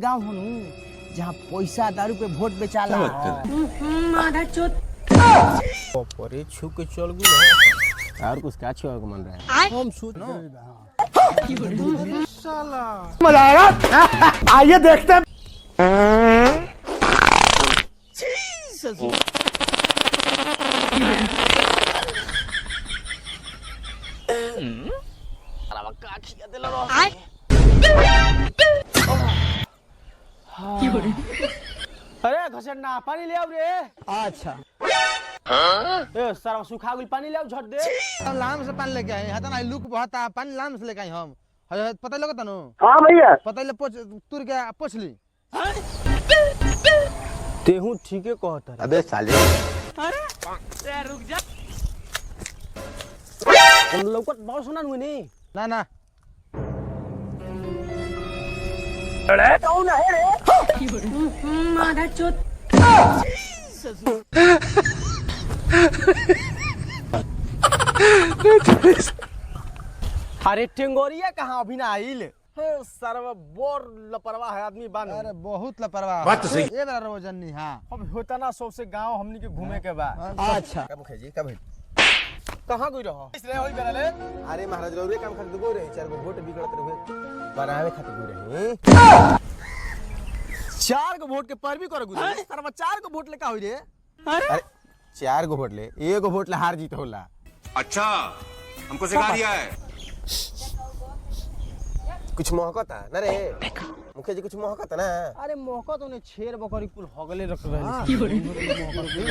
गाँव हनु जहाँ पैसा दारू पे वोट बेचाला मारा चोट परे छू के चल गई और कुछ क्या छुआ को मन रहा है हम सोच साला मजा आएगा आइए देखते हैं अरे घसरना पानी ले आओ रे। अच्छा ए सारा सूखा गइल पानी ले आओ झट दे। लाम से पानी लेके आए हता ना लुक बहता पानी लाम से लेके आए हम पता लगता नो। हां भैया पता ले तुर के पोछली तेहू ठीके कहत है। अबे साले अरे रुक जा हम लोग को बहुत सुना हुई नहीं ना ना अरे कौन है रे मारा चोट अरे टेंगोरिया कहाँ अभी ना आइल सरवा बोर लापरवाह है आदमी बन। अरे बहुत लापरवाह बात तो सही। ये बड़ा रोजन नहीं हां अब होता ना सबसे गांव हमनी के घूमे के बा। अच्छा कब खेजी कब कहाँ गई रहो इसलिए होई बेरा ले। अरे महाराज रौरे काम खातिर गो रहे चार गो वोट बिगड़त रहे बनावे खातिर गो रहे 4 गो वोट के पैरवी कर गुजरे सरवा 4 गो वोट लेका होई रे। अरे 4 गो वोट ले एगो वोट ले हार जीत होला। अच्छा हमको सिखा दिया है। कुछ महकता ना रे मुखिया जी कुछ महकता ना। अरे मौका तो ने शेर बकरी कुल हगले रख रहली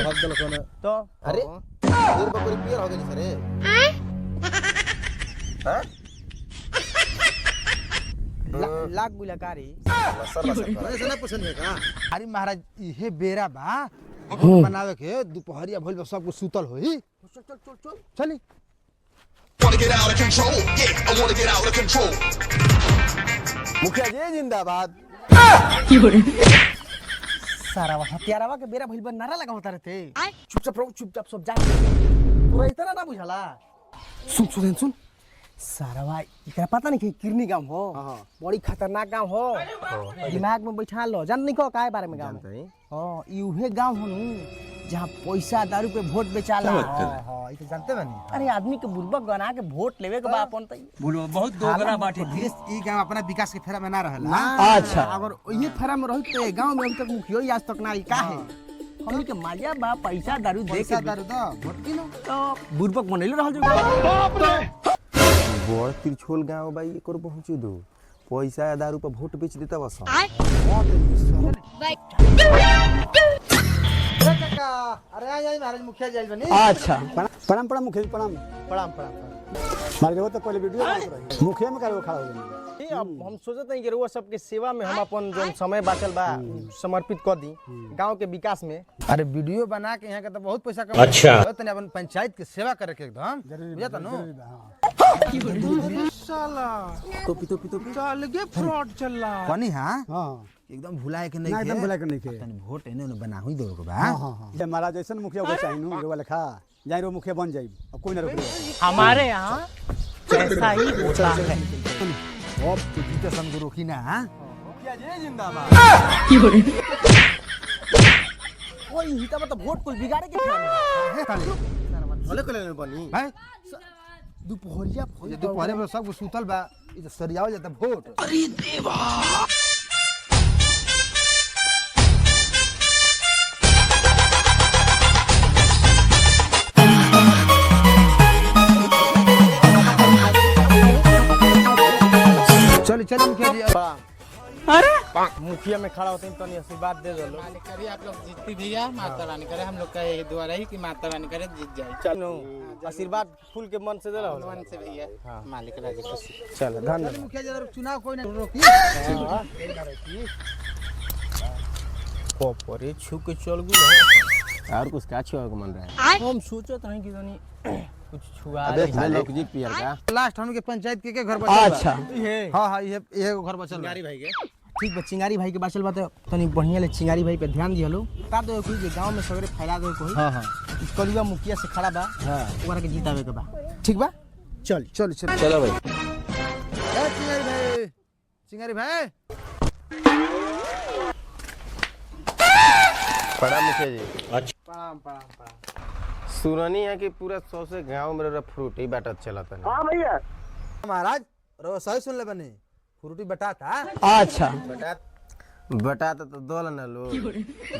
हक दल कोने तो अरे शेर बकरी पियर हो गई सरे हां लाख गुलाकारी ऐसा ना पसंद है का। अरे महाराज इहे बेरा बा बनावे के दोपहरिया भइल सब कुछ सुतल होई। चल चल चल चल चली Wanna get out of control? Yeah, I wanna get out of control. मुखिया जी जिंदाबाद। सारा हथियारवा के बेरा भइल बा नारा लगा होता रहते चुपचाप रहो चुपचाप सब जा पूरा इतना ना बुझाला। सुन सारावा इकरा पता नहीं कि किरनी गांव हो बड़ी खतरनाक गांव हो दिमाग में बैठा लो जान नहीं को काहे बारे में गांव में। हां ई उहे गांव हो जहां पैसा दारू पे वोट बेचाला। हां ई तो जानते बानी। अरे आदमी के बुर्बक बना के वोट लेवे के बा अपन त बुलवा बहुत दोगला बाटे देश ई गांव अपना विकास के फेरा में ना रहला। अच्छा अगर ये फेरा में रही तो गांव में अभी तक मुखिया आज तक ना आई काहे हमनी के माजा बा पैसा दारू दे पैसा के दारू द वोट किनो तो बुर्बक बनैले रहल जो बड़ त्रिछोल गांव भाई एकर पहुंचे दो पैसा दारू पे वोट बेच देता बस। अरे आई महाराज मुखिया जी बनी। अच्छा प्रणाम प्रणाम मुखिया जी प्रणाम प्रणाम मार के तो पहले वीडियो मुखिया में करे खड़ा हो गए। अब हम सोचत नहीं कि रुआ सबके सेवा में हम अपन जो समय बाचल बा समर्पित कर दी गांव के विकास में। अरे वीडियो बना के यहाँ के तो बहुत पैसा कमा। अच्छा तने अपन पंचायत के सेवा करे के एकदम बुझाता नो। साला टोपी टोपी टोपी चल के फ्रॉड चल रहा पानी हां हां एकदम भुलाए के नहीं ना एकदम भुलाए के नहीं के। तने वोट एने बना हुई दो के बा। हां हां ये महाराज जैसन मुखिया हो चाहिए जो लिखा जाई रो मुखिया बन जाई अब कोई ना रोक। हमारे यहाँ ऐसा ही होता है। अब तो जीते संग रोकी ना। मुखिया जी जिंदाबाद। ओए हिता मतलब वोट कुल बिगाड़े के खेला में भले कले बनी भाई दोपहरिया ये दोपहर में सब सुतल बा ई तो सरियाव जाता वोट। अरे देवा चल चल मुखिया जी अरे मुखिया में खड़ा होते हैं तनी आशीर्वाद दे दो। करे आप लोग जीतती भैया माता रानी करे हम लोग का ये दुआ रही कि माता रानी करे जीत जाए। चलो आशीर्वाद फूल के मन से दे रहो मन से भैया मालिक राजी खुशी। चलो धन्यवाद। मुखिया जी चुनाव कोई ना रोकी। परे छू के चल गई और कुछ क्या छुआ को मन रहा है हम सोचत नहीं कि तनी कुछ छुआ अबे लोग जी पियर का लास्ट हम के पंचायत के घर बचल बा। अच्छा ये हां हां ये घर बचल चिंगारी भाई के ठीक बा चिंगारी भाई के बाचल बात तनी बढ़िया ले चिंगारी भाई पे ध्यान दिहलो बता दो कि जे गांव में सगरे फैला दो कोई। हां हां कलुआ मुखिया से खड़ा बा हां ओकरा के जितावे के बा ठीक बा। चल चल चल चलो भाई चिंगारी भाई पढ़ा मुखिया जी। अच्छा सुननी है कि पूरा 100 से गाँव में फ्रूट ही बाटत चला था। हाँ भैया महाराज रो सही सुन ले बनी फ्रूटी बटाता अच्छा बटा तो दल न लो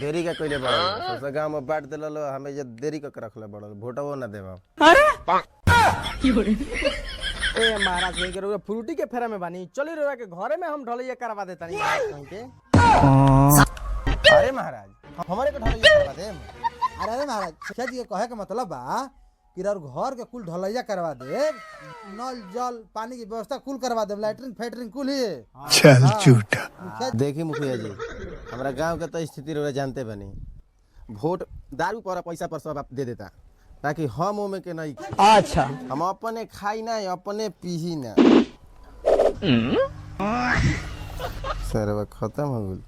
देरी का कोई बड़ा 100 से गाँव में बांट दिल लो हमें जे देरी का रख ले बड़ा वोटवो न देवा। ए महाराज भाई के फ्रूटी के फेरा में बानी चली रोवा के घरे में हम ढलैया करवा देता नहीं के। अरे महाराज हमारे को ढलैया करवा दे। अरे महाराज मुखिया जी के कहे के मतलब बा कि घर के कुल ढलैया करवा दे नल जल पानी की व्यवस्था कुल करवा दे लैट्रिन फैट्रिन कुल ही चल झूठा। देखी मुखिया जी हमारा गांव के तो स्थिति रोरा जानते बनी वोट दारू पर पैसा पर सब आप दे देता ताकि हम ओमे के नहीं अच्छा हम अपने खाई ना अपने पीही ना। सर खत्म हो गई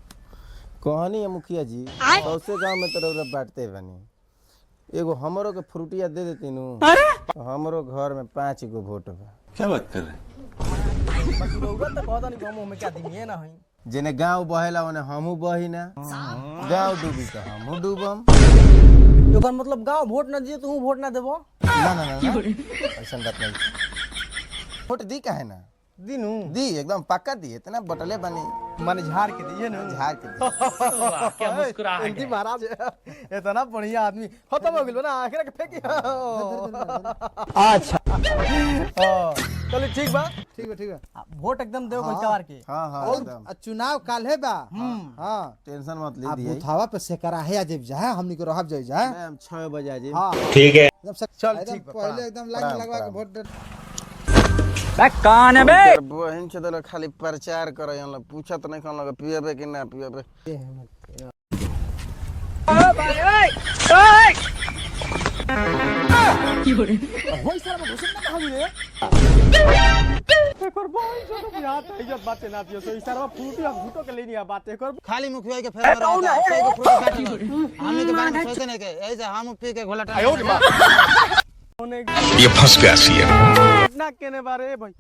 कहानी है मुखिया जी। सौसे गांव में तो रोरा बांटते बनी एगो हमरो के फ्रूटिया दे देती नु तो हमरो घर में 5 गो वोट बा। क्या बात कर रहे हैं? बाकी रउआ तो कहता नहीं गाँव में क्या दिनिए ना है जेने गांव बहेला ओने हमहू बही ना गांव डूबी तो हमहू डूबम। एकर मतलब गाँव वोट ना दिए तू वोट ना देबो ना ना ना ऐसा बात नहीं। वोट दी काहे ना दिनू दी एकदम पक्का दी इतना बटले बनी मन झाड़ के दिए ना झाड़ के दी। क्या मुस्कुराहट इनकी महाराज इतना बढ़िया आदमी खत्म हो गेल ना आखिर के फेंकी अच्छा चलो ठीक बा ठीक है वोट एकदम देव गोलकावार के। हाँ हाँ एकदम और चुनाव काल है बा हाँ टेंशन मत आप लीजिए। बुथावा पे से करा है जब जाए हमनी को रहब जाए जाए हम 6 बजे आ जाए। हाँ ठीक है। एकदम चल एकदम ठीक बा, पहले एकदम लाइन प्रणाम, लगवा के प्रणाम। वोट दे कान है बे बहन से तो खाली प्रचार करे हम पूछत नहीं कौन लगा पियबे कि ना पियबे। होई सारा में घुसत ना कहां रे एकर भाई जो बिहार त इज्जत बाते ना दियो तो ई सारा फ्रूटी हम घुटो के लेनी आ बात एकर खाली मुखिया के फेर में रहता है सही को फ्रूट काट लो हमनी के बारे में सोचते नहीं के ऐसे हम पी के घोला होने ये फंस गया सीएम। ना केने बारे भाई